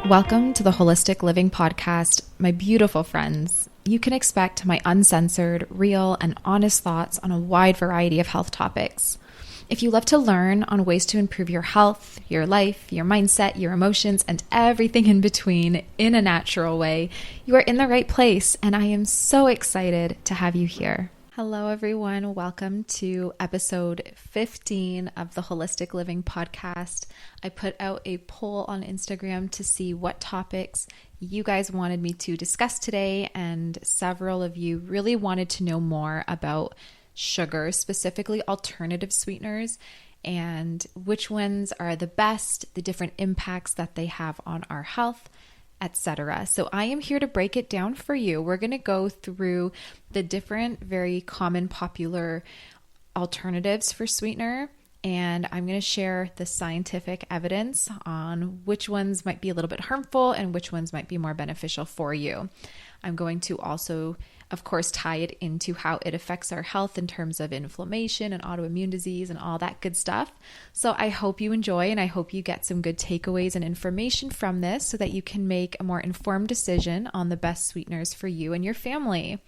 Welcome to the Holistic Living Podcast, my beautiful friends. You can expect my uncensored, real, and honest thoughts on a wide variety of health topics. If you love to learn on ways to improve your health, your life, your mindset, your emotions, and everything in between in a natural way, you are in the right place, and I am so excited to have you here. Hello, everyone. Welcome to episode 15 of the Holistic Living Podcast. I put out a poll on Instagram to see what topics you guys wanted me to discuss today, and several of you really wanted to know more about sugar, specifically alternative sweeteners, and which ones are the best, the different impacts that they have on our health, etc. So I am here to break it down for you. We're going to go through the different, very common, popular alternatives for sweetener, and I'm going to share the scientific evidence on which ones might be a little bit harmful and which ones might be more beneficial for you. I'm going to also, of course, tie it into how it affects our health in terms of inflammation and autoimmune disease and all that good stuff. So I hope you enjoy, and I hope you get some good takeaways and information from this so that you can make a more informed decision on the best sweeteners for you and your family.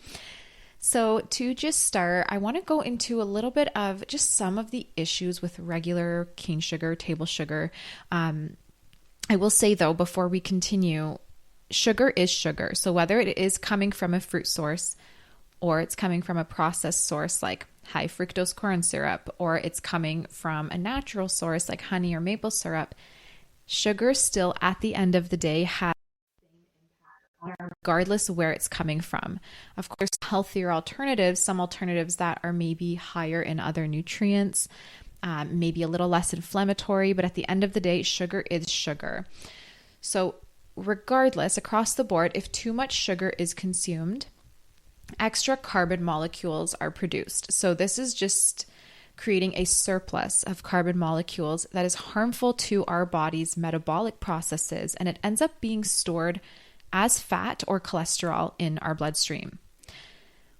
So to just start, I want to go into a little bit of just some of the issues with regular cane sugar, table sugar. I will say though, before we continue, sugar is sugar. So whether it is coming from a fruit source or it's coming from a processed source like high fructose corn syrup, or it's coming from a natural source like honey or maple syrup, sugar still at the end of the day has regardless of where it's coming from. Of course, healthier alternatives, some alternatives that are maybe higher in other nutrients, maybe a little less inflammatory, but at the end of the day, sugar is sugar. So regardless, across the board, if too much sugar is consumed, extra carbon molecules are produced. So this is just creating a surplus of carbon molecules that is harmful to our body's metabolic processes, and it ends up being stored as fat or cholesterol in our bloodstream.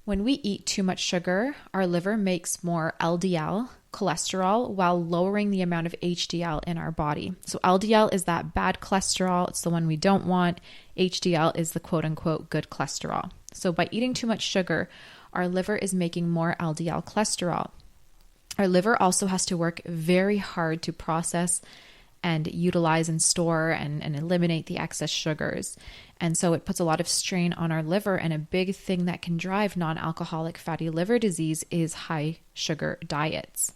When we eat too much sugar, our liver makes more LDL, cholesterol, while lowering the amount of HDL in our body. So LDL is that bad cholesterol. It's the one we don't want. HDL is the quote unquote good cholesterol. So by eating too much sugar, our liver is making more LDL cholesterol. Our liver also has to work very hard to process and utilize and store and eliminate the excess sugars. And so it puts a lot of strain on our liver, and a big thing that can drive non-alcoholic fatty liver disease is high sugar diets.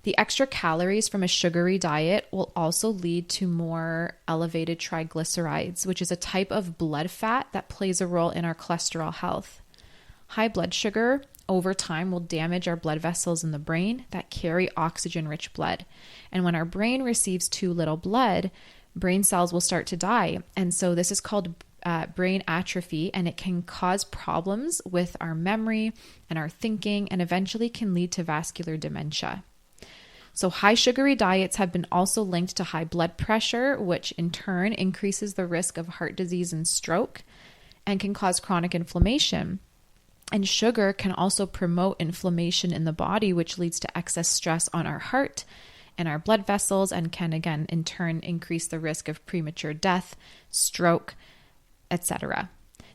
The extra calories from a sugary diet will also lead to more elevated triglycerides, which is a type of blood fat that plays a role in our cholesterol health. High blood sugar over time will damage our blood vessels in the brain that carry oxygen-rich blood. And when our brain receives too little blood, brain cells will start to die. And so this is called brain atrophy, and it can cause problems with our memory and our thinking, and eventually can lead to vascular dementia. So high sugary diets have been also linked to high blood pressure, which in turn increases the risk of heart disease and stroke, and can cause chronic inflammation. And sugar can also promote inflammation in the body, which leads to excess stress on our heart and our blood vessels, and can again in turn increase the risk of premature death, stroke, etc.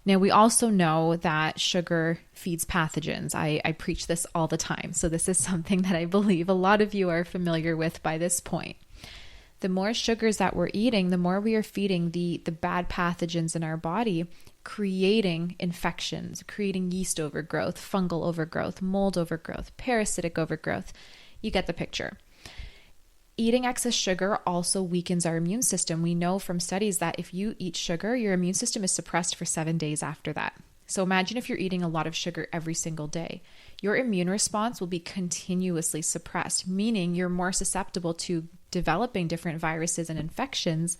Now, we also know that sugar feeds pathogens. I preach this all the time, so this is something that I believe a lot of you are familiar with by this point. The more sugars that we're eating, the more we are feeding the bad pathogens in our body, creating infections, creating yeast overgrowth, fungal overgrowth, mold overgrowth, parasitic overgrowth. You get the picture. Eating excess sugar also weakens our immune system. We know from studies that if you eat sugar, your immune system is suppressed for 7 days after that. So imagine if you're eating a lot of sugar every single day. Your immune response will be continuously suppressed, meaning you're more susceptible to developing different viruses and infections,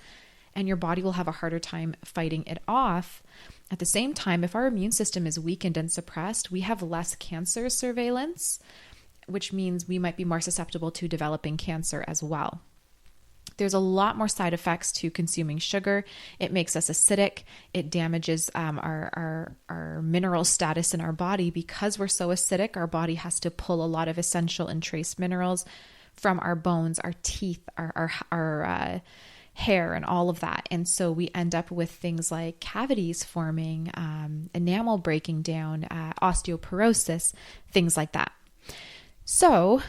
and your body will have a harder time fighting it off. At the same time, if our immune system is weakened and suppressed, we have less cancer surveillance, which means we might be more susceptible to developing cancer as well. There's a lot more side effects to consuming sugar. It makes us acidic. It damages our mineral status in our body. Because we're so acidic, our body has to pull a lot of essential and trace minerals from our bones, our teeth, our hair and all of that. And so we end up with things like cavities forming, enamel breaking down, osteoporosis, things like that. So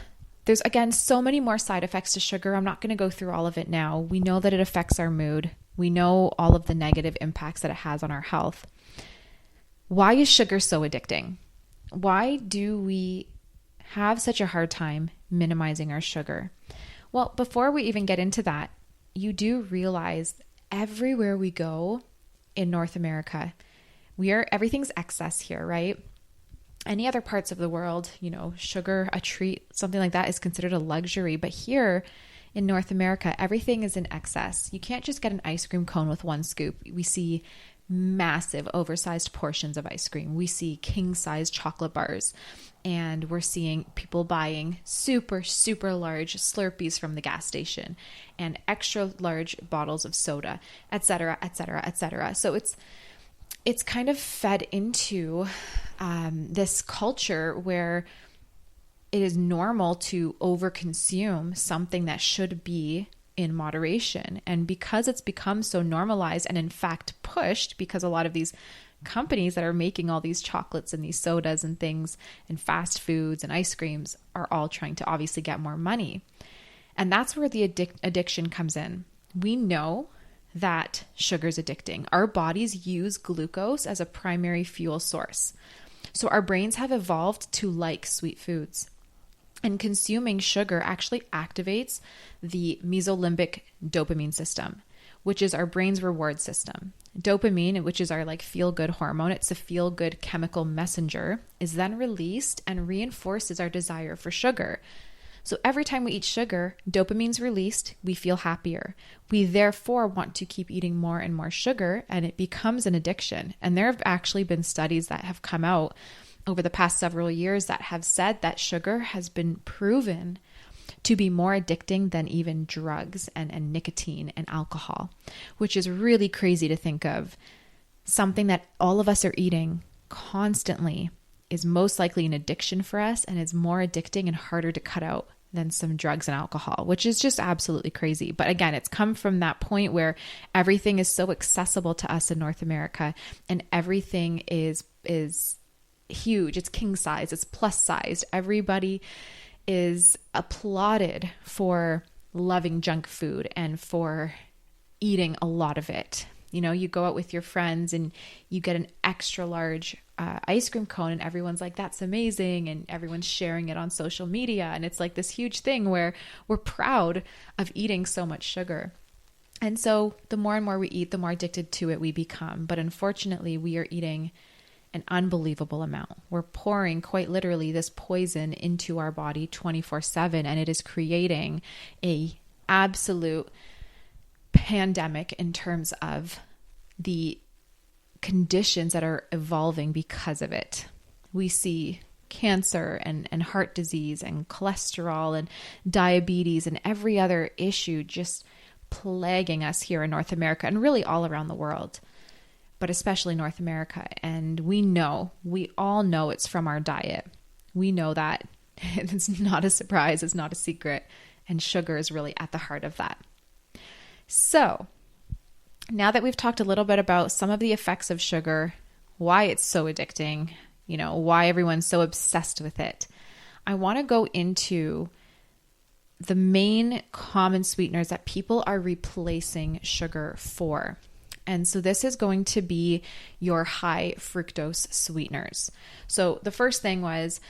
there's, again, so many more side effects to sugar. I'm not going to go through all of it now. We know that it affects our mood. We know all of the negative impacts that it has on our health. Why is sugar so addicting? Why do we have such a hard time minimizing our sugar? Well, before we even get into that, you do realize everywhere we go in North America, everything's excess here, right? Any other parts of the world, sugar, a treat, something like that is considered a luxury. But here in North America, everything is in excess. You can't just get an ice cream cone with one scoop. We see massive oversized portions of ice cream. We see king-size chocolate bars, and we're seeing people buying super, super large Slurpees from the gas station and extra large bottles of soda, et cetera, et cetera, et cetera. So it's kind of fed into this culture where it is normal to overconsume something that should be in moderation. And because it's become so normalized and in fact pushed, because a lot of these companies that are making all these chocolates and these sodas and things and fast foods and ice creams are all trying to obviously get more money. And that's where the addiction comes in. We know that sugar is addicting. Our bodies use glucose as a primary fuel source. So our brains have evolved to like sweet foods. And consuming sugar actually activates the mesolimbic dopamine system, which is our brain's reward system. Dopamine, which is our feel-good hormone, it's a feel-good chemical messenger, is then released and reinforces our desire for sugar. So every time we eat sugar, dopamine's released, we feel happier. We therefore want to keep eating more and more sugar, and it becomes an addiction. And there have actually been studies that have come out over the past several years that have said that sugar has been proven to be more addicting than even drugs and nicotine and alcohol, which is really crazy to think of. Something that all of us are eating constantly is most likely an addiction for us, and is more addicting and harder to cut out than some drugs and alcohol, which is just absolutely crazy. But again, it's come from that point where everything is so accessible to us in North America, and everything is huge. It's king size. It's plus sized. Everybody is applauded for loving junk food and for eating a lot of it. You go out with your friends and you get an extra large ice cream cone, and everyone's like, that's amazing. And everyone's sharing it on social media. And it's like this huge thing where we're proud of eating so much sugar. And so the more and more we eat, the more addicted to it we become. But unfortunately, we are eating an unbelievable amount. We're pouring quite literally this poison into our body 24/7, and it is creating a absolute pandemic in terms of the conditions that are evolving because of it. We see cancer and heart disease and cholesterol and diabetes and every other issue just plaguing us here in North America and really all around the world, but especially North America. And we all know it's from our diet. We know that. It's not a surprise. It's not a secret. And sugar is really at the heart of that. So now that we've talked a little bit about some of the effects of sugar, why it's so addicting, why everyone's so obsessed with it, I want to go into the main common sweeteners that people are replacing sugar for. And so this is going to be your high fructose sweeteners. So the first thing was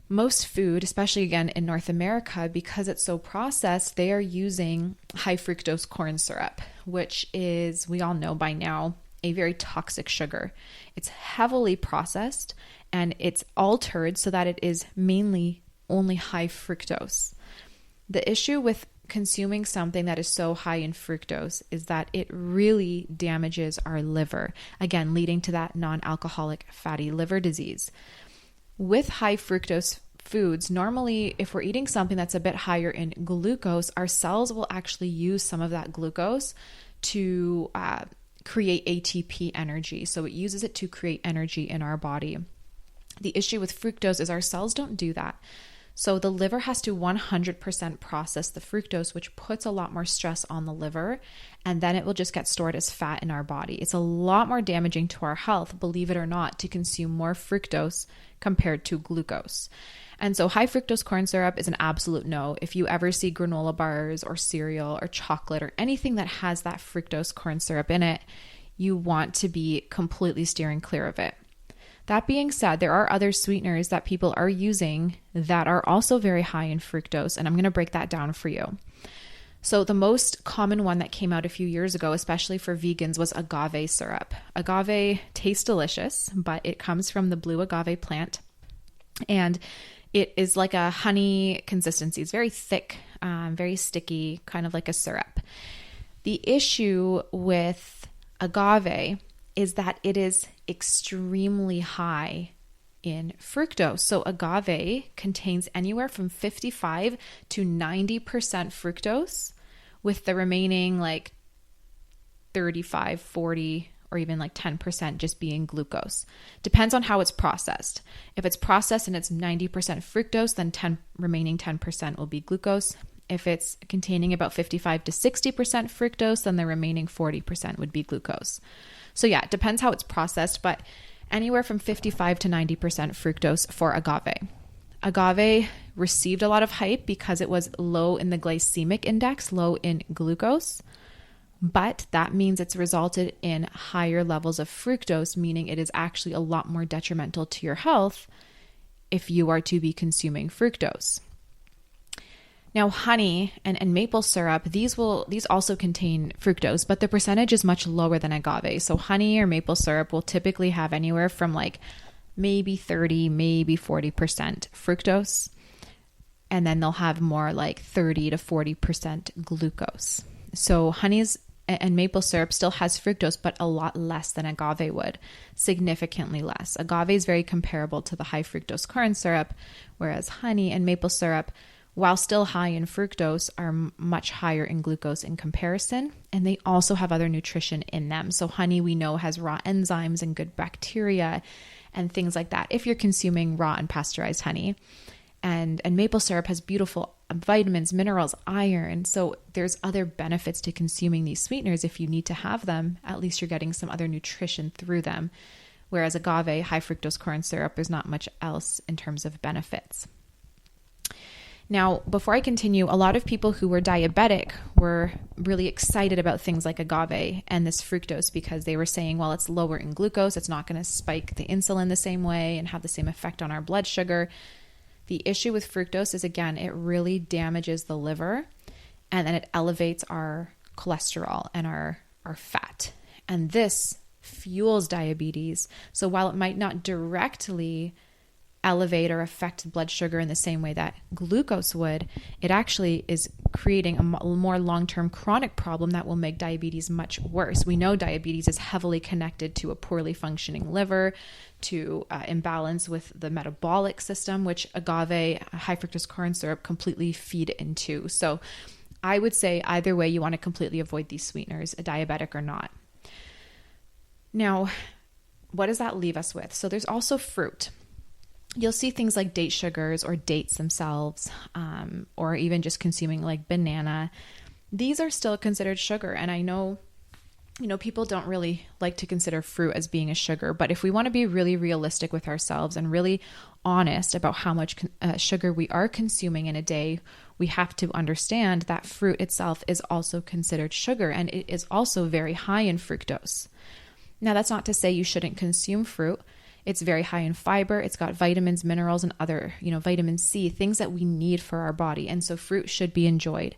most food, especially again in North America, because it's so processed, they are using high fructose corn syrup, which is, we all know by now, a very toxic sugar. It's heavily processed and it's altered so that it is mainly only high fructose. The issue with consuming something that is so high in fructose is that it really damages our liver, again, leading to that non-alcoholic fatty liver disease. With high fructose foods, normally if we're eating something that's a bit higher in glucose, our cells will actually use some of that glucose to create ATP energy. So it uses it to create energy in our body. The issue with fructose is our cells don't do that. So the liver has to 100% process the fructose, which puts a lot more stress on the liver, and then it will just get stored as fat in our body. It's a lot more damaging to our health, believe it or not, to consume more fructose compared to glucose. And so high fructose corn syrup is an absolute no. If you ever see granola bars or cereal or chocolate or anything that has that fructose corn syrup in it, you want to be completely steering clear of it. That being said, there are other sweeteners that people are using that are also very high in fructose, and I'm going to break that down for you. So the most common one that came out a few years ago, especially for vegans, was agave syrup. Agave tastes delicious, but it comes from the blue agave plant, and it is like a honey consistency. It's very thick, very sticky, kind of like a syrup. The issue with agave is that it is extremely high in fructose. So agave contains anywhere from 55 to 90% fructose, with the remaining like 35, 40, or even like 10% just being glucose. Depends on how it's processed. If it's processed and it's 90% fructose, then remaining 10% will be glucose. If it's containing about 55 to 60% fructose, then the remaining 40% would be glucose. So yeah, it depends how it's processed, but anywhere from 55 to 90% fructose for agave. Agave received a lot of hype because it was low in the glycemic index, low in glucose, but that means it's resulted in higher levels of fructose, meaning it is actually a lot more detrimental to your health if you are to be consuming fructose. Now, honey and maple syrup, these also contain fructose, but the percentage is much lower than agave. So honey or maple syrup will typically have anywhere from like maybe 30, maybe 40% fructose, and then they'll have more like 30 to 40% glucose. So honey's and maple syrup still has fructose, but a lot less than agave would, significantly less. Agave is very comparable to the high fructose corn syrup, whereas honey and maple syrup, while still high in fructose, are much higher in glucose in comparison, and they also have other nutrition in them. So honey, we know, has raw enzymes and good bacteria and things like that if you're consuming raw and pasteurized honey. And maple syrup has beautiful vitamins, minerals, iron. So there's other benefits to consuming these sweeteners. If you need to have them, at least you're getting some other nutrition through them. Whereas agave, high fructose corn syrup, there's not much else in terms of benefits. Now, before I continue, a lot of people who were diabetic were really excited about things like agave and this fructose because they were saying, well, it's lower in glucose. It's not going to spike the insulin the same way and have the same effect on our blood sugar. The issue with fructose is, again, it really damages the liver, and then it elevates our cholesterol and our fat. And this fuels diabetes. So while it might not directly elevate or affect blood sugar in the same way that glucose would, it actually is creating a more long-term chronic problem that will make diabetes much worse. We know diabetes is heavily connected to a poorly functioning liver, to imbalance with the metabolic system, which agave, high fructose corn syrup, completely feed into. So I would say either way, you want to completely avoid these sweeteners, a diabetic or not. Now, what does that leave us with? So there's also fruit. You'll see things like date sugars or dates themselves, or even just consuming like banana. These are still considered sugar. And I know, people don't really like to consider fruit as being a sugar, but if we want to be really realistic with ourselves and really honest about how much sugar we are consuming in a day, we have to understand that fruit itself is also considered sugar, and it is also very high in fructose. Now, that's not to say you shouldn't consume fruit. It's very high in fiber. It's got vitamins, minerals, and other, vitamin C, things that we need for our body. And so fruit should be enjoyed.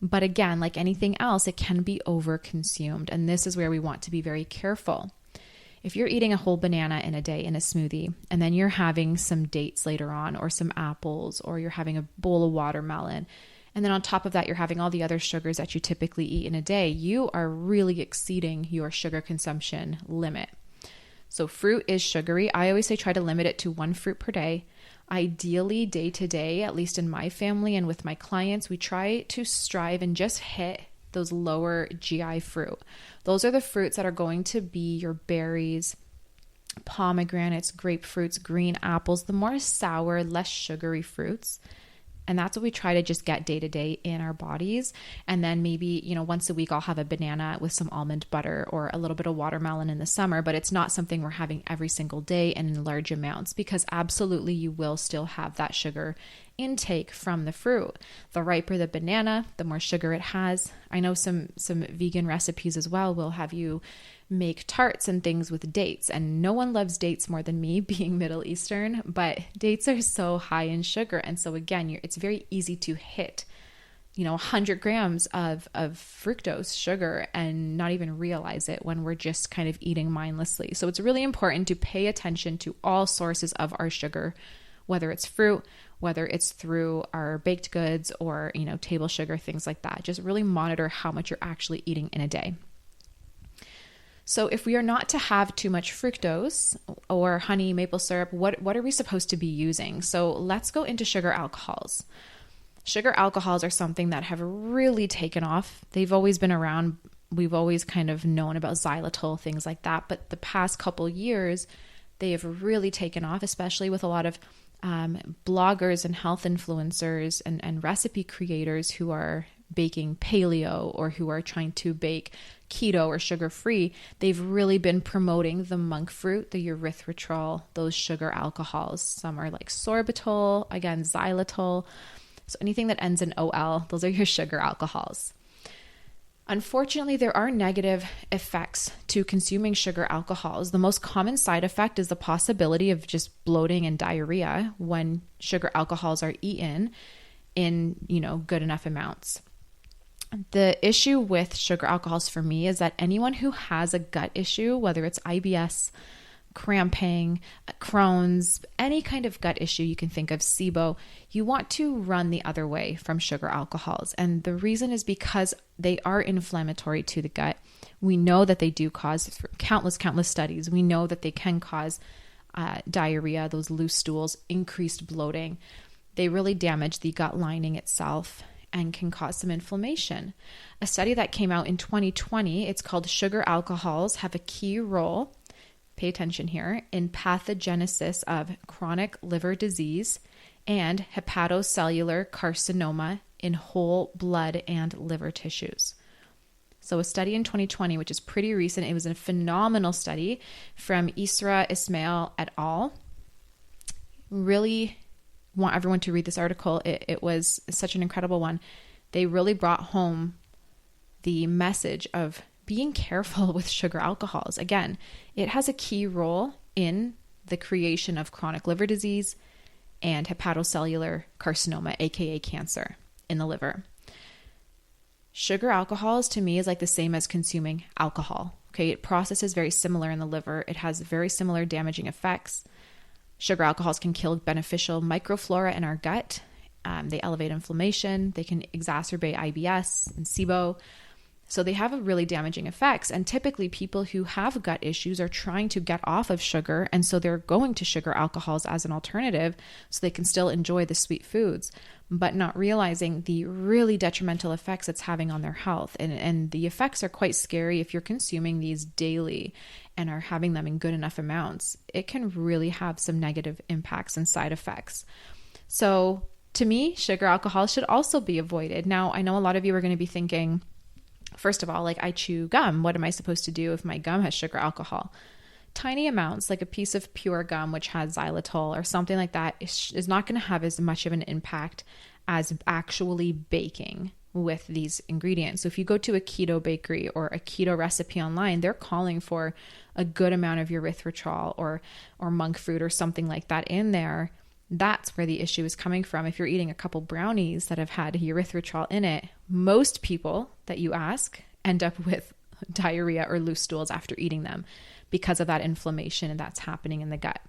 But again, like anything else, it can be overconsumed. And this is where we want to be very careful. If you're eating a whole banana in a day in a smoothie, and then you're having some dates later on, or some apples, or you're having a bowl of watermelon, and then on top of that, you're having all the other sugars that you typically eat in a day, you are really exceeding your sugar consumption limit. So fruit is sugary. I always say try to limit it to 1 fruit per day. Ideally, day to day, at least in my family and with my clients, we try to strive and just hit those lower GI fruit. Those are the fruits that are going to be your berries, pomegranates, grapefruits, green apples, the more sour, less sugary fruits. And that's what we try to just get day to day in our bodies. And then maybe, once a week I'll have a banana with some almond butter or a little bit of watermelon in the summer, but it's not something we're having every single day and in large amounts, because absolutely you will still have that sugar intake from the fruit. The riper the banana, the more sugar it has. I know some vegan recipes as well will have you make tarts and things with dates, and no one loves dates more than me, being Middle Eastern, but dates are so high in sugar. And so again, it's very easy to hit 100 grams of fructose sugar and not even realize it when we're just kind of eating mindlessly. So it's really important to pay attention to all sources of our sugar, whether it's fruit, whether it's through our baked goods or table sugar, things like that. Just really monitor how much you're actually eating in a day. So if we are not to have too much fructose or honey, maple syrup, what are we supposed to be using? So let's go into sugar alcohols. Sugar alcohols are something that have really taken off. They've always been around. We've always kind of known about xylitol, things like that. But the past couple years, they have really taken off, especially with a lot of bloggers and health influencers and recipe creators who are baking paleo or who are trying to bake keto or sugar-free. They've really been promoting the monk fruit, the erythritol, those sugar alcohols. Some are like sorbitol, again, xylitol. So anything that ends in OL, those are your sugar alcohols. Unfortunately, there are negative effects to consuming sugar alcohols. The most common side effect is the possibility of just bloating and diarrhea when sugar alcohols are eaten in, good enough amounts. The issue with sugar alcohols for me is that anyone who has a gut issue, whether it's IBS, cramping, Crohn's, any kind of gut issue you can think of, SIBO, you want to run the other way from sugar alcohols. And the reason is because they are inflammatory to the gut. We know that they do cause, countless studies, we know that they can cause diarrhea, those loose stools, increased bloating. They really damage the gut lining itself and can cause some inflammation. A study that came out in 2020, it's called Sugar Alcohols Have a Key Role, pay attention here, in pathogenesis of chronic liver disease and hepatocellular carcinoma in whole blood and liver tissues. So a study in 2020, which is pretty recent, it was a phenomenal study from Isra Ismail et al. Really want everyone to read this article. It was such an incredible one. They really brought home the message of being careful with sugar alcohols. Again, it has a key role in the creation of chronic liver disease and hepatocellular carcinoma, aka cancer in the liver. Sugar alcohols to me is like the same as consuming alcohol. Okay, it processes very similar in the liver. It has very similar damaging effects. Sugar alcohols can kill beneficial microflora in our gut. They elevate inflammation. They can exacerbate IBS and SIBO. So they have a really damaging effects. And typically people who have gut issues are trying to get off of sugar. And so they're going to sugar alcohols as an alternative so they can still enjoy the sweet foods, but not realizing the really detrimental effects it's having on their health. And the effects are quite scary if you're consuming these daily and are having them in good enough amounts. It can really have some negative impacts and side effects. So to me, sugar alcohol should also be avoided. Now, I know a lot of you are going to be thinking, first of all, like I chew gum. What am I supposed to do if my gum has sugar alcohol? Tiny amounts, like a piece of pure gum, which has xylitol or something like that, is not going to have as much of an impact as actually baking with these ingredients. So if you go to a keto bakery or a keto recipe online, they're calling for a good amount of erythritol or monk fruit or something like that in there. That's where the issue is coming from. If you're eating a couple brownies that have had erythritol in it, most people that you ask end up with diarrhea or loose stools after eating them because of that inflammation and that's happening in the gut.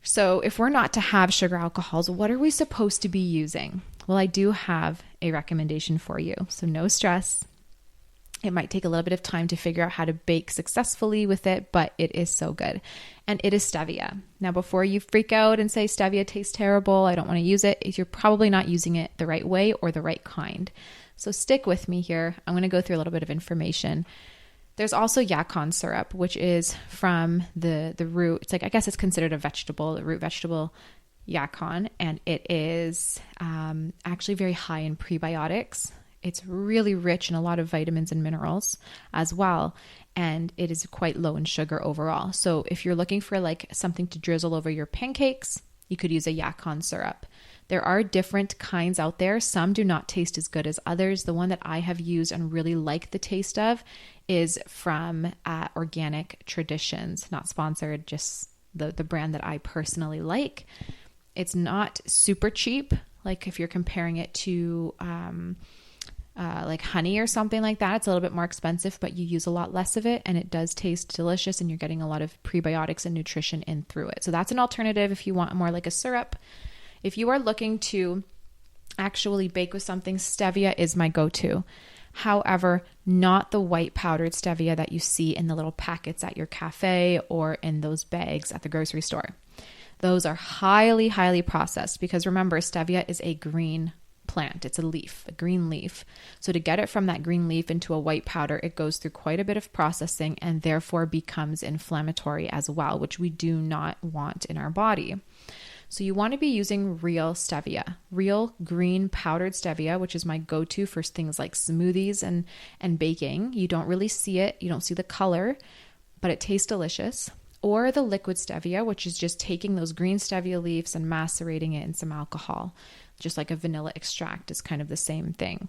So if we're not to have sugar alcohols, what are we supposed to be using? Well, I do have a recommendation for you. So no stress. It might take a little bit of time to figure out how to bake successfully with it, but it is so good. And it is stevia. Now, before you freak out and say stevia tastes terrible, I don't want to use it, you're probably not using it the right way or the right kind. So stick with me here. I'm going to go through a little bit of information. There's also yacon syrup, which is from the root. It's like, I guess it's considered a vegetable, a root vegetable, yacon, and it is actually very high in prebiotics. It's really rich in a lot of vitamins and minerals as well, and it is quite low in sugar overall. So if you're looking for like something to drizzle over your pancakes, you could use a yacon syrup. There are different kinds out there. Some do not taste as good as others. The one that I have used and really like the taste of is from Organic Traditions. Not sponsored, just the brand that I personally like. It's not super cheap. Like if you're comparing it to like honey or something like that, it's a little bit more expensive, but you use a lot less of it and it does taste delicious and you're getting a lot of prebiotics and nutrition in through it. So that's an alternative if you want more like a syrup. If you are looking to actually bake with something, stevia is my go-to. However, not the white powdered stevia that you see in the little packets at your cafe or in those bags at the grocery store. Those are highly, highly processed because remember, stevia is a green plant. It's a leaf, a green leaf. So to get it from that green leaf into a white powder, it goes through quite a bit of processing and therefore becomes inflammatory as well, which we do not want in our body. So you want to be using real stevia, real green powdered stevia, which is my go-to for things like smoothies and baking. You don't really see it. You don't see the color, but it tastes delicious. Or the liquid stevia, which is just taking those green stevia leaves and macerating it in some alcohol, just like a vanilla extract is kind of the same thing.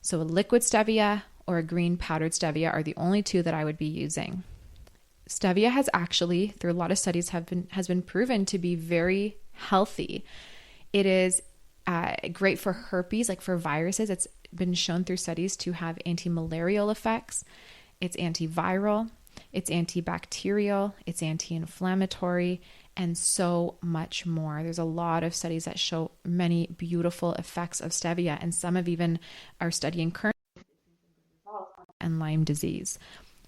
So a liquid stevia or a green powdered stevia are the only two that I would be using. Stevia has actually, through a lot of studies, has been proven to be very healthy. It is great for herpes, like for viruses. It's been shown through studies to have anti-malarial effects. It's antiviral, it's antibacterial, it's anti-inflammatory, and so much more. There's a lot of studies that show many beautiful effects of stevia, and some of even are studying current and Lyme disease.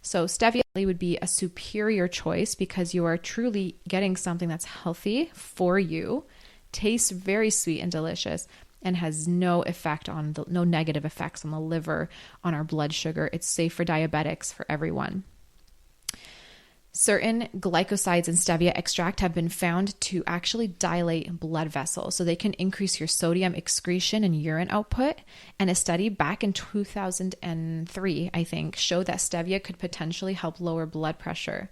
So stevia would be a superior choice because you are truly getting something that's healthy for you, tastes very sweet and delicious, and has no negative effects on the liver, on our blood sugar. It's safe for diabetics, for everyone. Certain glycosides in stevia extract have been found to actually dilate blood vessels. So they can increase your sodium excretion and urine output. And a study back in 2003, I think, showed that stevia could potentially help lower blood pressure.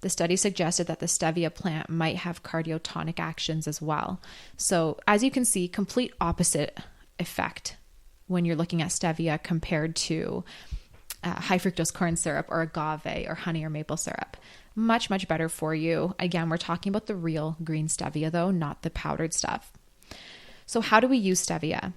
The study suggested that the stevia plant might have cardiotonic actions as well. So as you can see, complete opposite effect when you're looking at stevia compared to high fructose corn syrup or agave or honey or maple syrup. Much, much better for you. Again, we're talking about the real green stevia though, not the powdered stuff. So how do we use stevia?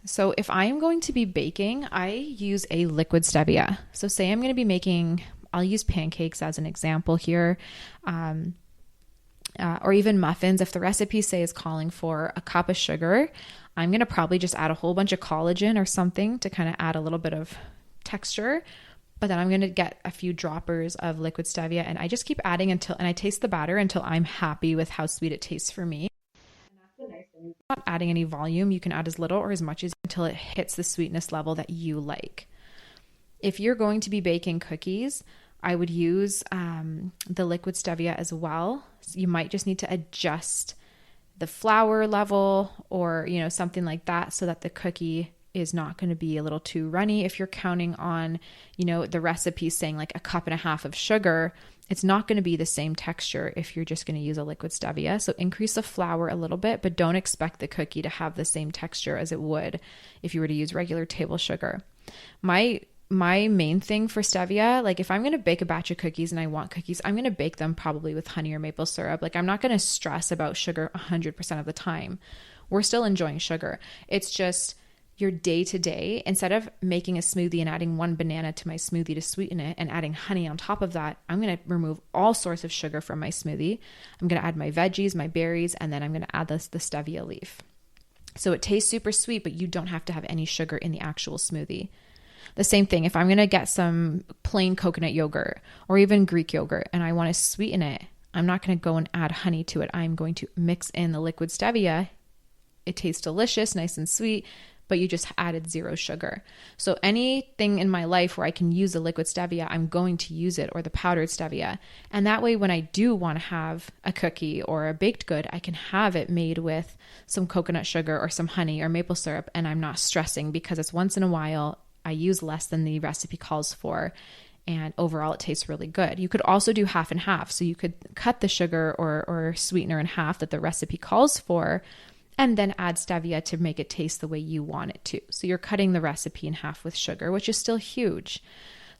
So if I am going to be baking, I use a liquid stevia. So say I'm going to be making, I'll use pancakes as an example here, or even muffins. If the recipe say is calling for a cup of sugar, I'm going to probably just add a whole bunch of collagen or something to kind of add a little bit of texture, but then I'm going to get a few droppers of liquid stevia and I just keep adding and I taste the batter until I'm happy with how sweet it tastes for me. And that's the nice thing. You're not adding any volume. You can add as little or as much as until it hits the sweetness level that you like. If you're going to be baking cookies, I would use the liquid stevia as well. So you might just need to adjust the flour level or, something like that so that the cookie is not going to be a little too runny. If you're counting on, the recipe saying like a cup and a half of sugar, it's not going to be the same texture if you're just going to use a liquid stevia. So increase the flour a little bit, but don't expect the cookie to have the same texture as it would if you were to use regular table sugar. My main thing for stevia, like if I'm going to bake a batch of cookies and I want cookies, I'm going to bake them probably with honey or maple syrup. Like I'm not going to stress about sugar 100% of the time. We're still enjoying sugar. It's just your day to day, instead of making a smoothie and adding one banana to my smoothie to sweeten it and adding honey on top of that, I'm going to remove all sorts of sugar from my smoothie. I'm going to add my veggies, my berries, and then I'm going to add the stevia leaf. So it tastes super sweet, but you don't have to have any sugar in the actual smoothie. The same thing, if I'm going to get some plain coconut yogurt or even Greek yogurt and I want to sweeten it, I'm not going to go and add honey to it. I'm going to mix in the liquid stevia. It tastes delicious, nice and sweet, but you just added 0 sugar. So anything in my life where I can use the liquid stevia, I'm going to use it, or the powdered stevia. And that way, when I do want to have a cookie or a baked good, I can have it made with some coconut sugar or some honey or maple syrup, and I'm not stressing because it's once in a while. I use less than the recipe calls for, and overall it tastes really good. You could also do half and half. So you could cut the sugar or sweetener in half that the recipe calls for, and then add stevia to make it taste the way you want it to. So you're cutting the recipe in half with sugar, which is still huge.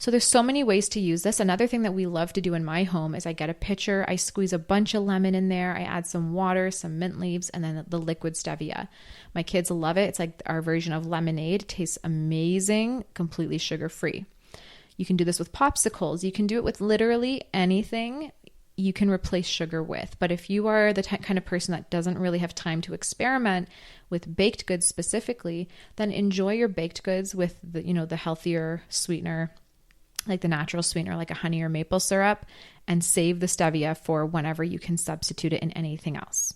So there's so many ways to use this. Another thing that we love to do in my home is I get a pitcher, I squeeze a bunch of lemon in there, I add some water, some mint leaves, and then the liquid stevia. My kids love it. It's like our version of lemonade. It tastes amazing, completely sugar-free. You can do this with popsicles. You can do it with literally anything you can replace sugar with. But if you are the kind of person that doesn't really have time to experiment with baked goods specifically, then enjoy your baked goods with the healthier sweetener, like the natural sweetener, like a honey or maple syrup, and save the stevia for whenever you can substitute it in anything else.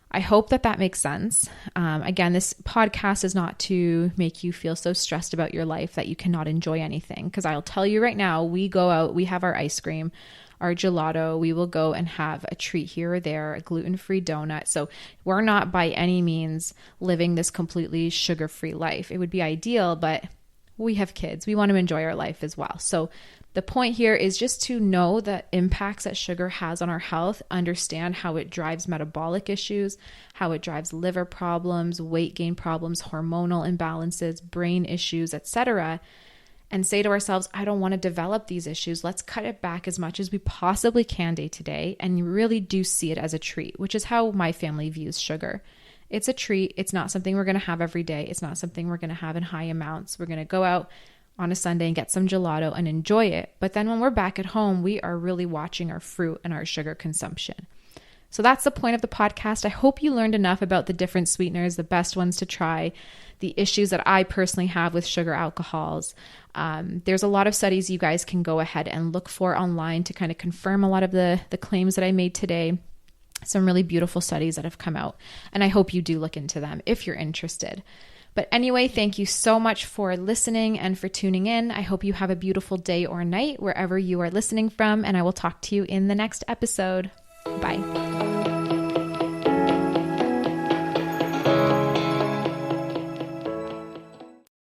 I hope that makes sense. Again, this podcast is not to make you feel so stressed about your life that you cannot enjoy anything. Because I'll tell you right now, we go out, we have our ice cream, our gelato, we will go and have a treat here or there, a gluten-free donut. So we're not by any means living this completely sugar-free life. It would be ideal, but we have kids. We want to enjoy our life as well. So the point here is just to know the impacts that sugar has on our health, understand how it drives metabolic issues, how it drives liver problems, weight gain problems, hormonal imbalances, brain issues, etc., and say to ourselves, I don't want to develop these issues. Let's cut it back as much as we possibly can day to day, and you really do see it as a treat, which is how my family views sugar. It's a treat. It's not something we're going to have every day. It's not something we're going to have in high amounts. We're going to go out on a Sunday and get some gelato and enjoy it. But then when we're back at home, we are really watching our fruit and our sugar consumption. So that's the point of the podcast. I hope you learned enough about the different sweeteners, the best ones to try, the issues that I personally have with sugar alcohols. There's a lot of studies you guys can go ahead and look for online to kind of confirm a lot of the claims that I made today. Some really beautiful studies that have come out, and I hope you do look into them if you're interested. But anyway, thank you so much for listening and for tuning in. I hope you have a beautiful day or night wherever you are listening from, and I will talk to you in the next episode. Bye.